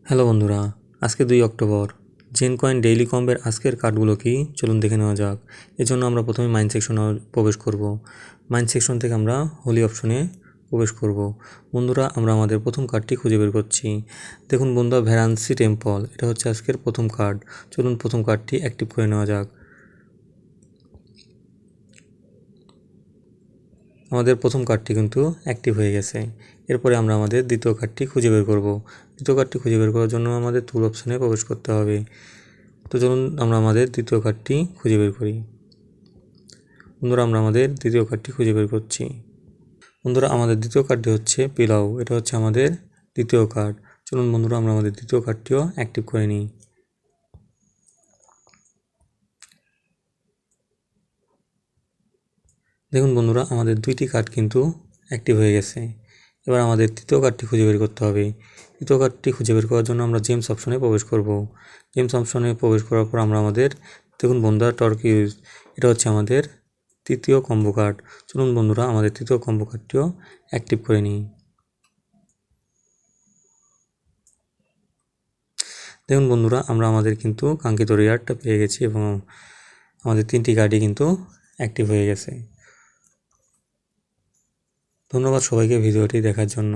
Hello বন্ধুরা, আজকে 2 October. Gen coin daily কম্বের আজকের কার্ডগুলো কি চলুন দেখে নেওয়া যাক। এজন্য আমরা প্রথমে মাইন সেকশনে প্রবেশ করব। মাইন সেকশন থেকে আমরা হোলি অপশনে প্রবেশ করব। বন্ধুরা, আমরা আমাদের প্রথম কার্ডটি খুঁজে বের করছি। দেখুন বন্ধুরা, ভ্যারান্সি টেম্পল, এটা হচ্ছে আজকের প্রথম কার্ড। চলুন প্রথম কার্ডটি অ্যাক্টিভ করে নেওয়া যাক। আমাদের প্রথম কার্ডটি কিন্তু অ্যাক্টিভ হয়ে গেছে। এরপরে আমরা আমাদের দ্বিতীয় কার্ডটি খুঁজে বের করব। দ্বিতীয় কার্ডটি খুঁজে বের করার জন্য আমাদের টুল অপশনে প্রবেশ করতে হবে। তো চলুন আমরা আমাদের দ্বিতীয় কার্ডটি খুঁজে বের করি। বন্ধুরা, আমরা আমাদের দ্বিতীয় কার্ডটি খুঁজে বের করছি। বন্ধুরা, আমাদের দ্বিতীয় কার্ডটি হচ্ছে পিলাউ, এটা হচ্ছে আমাদের দ্বিতীয় কার্ড। চলুন বন্ধুরা, আমরা আমাদের দ্বিতীয় কার্ডটিও অ্যাক্টিভ করে নিই। দেখুন বন্ধুরা, আমাদের দুইটি কার্ড কিন্তু অ্যাক্টিভ হয়ে গেছে। এবার আমাদের তৃতীয় কার্ডটি খুঁজে বের করতে হবে। তৃতীয় কার্ডটি খুঁজে বের করার জন্য আমরা জেমস অপশনে প্রবেশ করব। জেমস অপশনে প্রবেশ করার পর আমরা আমাদের দেখুন বন্ধুরা, টর্কিউজ, এটা হচ্ছে আমাদের তৃতীয় কম্বো কার্ড। চলুন বন্ধুরা, আমাদের তৃতীয় কম্বো কার্ডটিও অ্যাক্টিভ করে নিই। দেখুন বন্ধুরা, আমরা আমাদের কিন্তু কাঙ্ক্ষিত রেয়ারটা পেয়ে গেছি এবং আমাদের 3টি কার্ডই কিন্তু অ্যাক্টিভ হয়ে গেছে। ধন্যবাদ সবাইকে ভিডিওটি দেখার জন্য।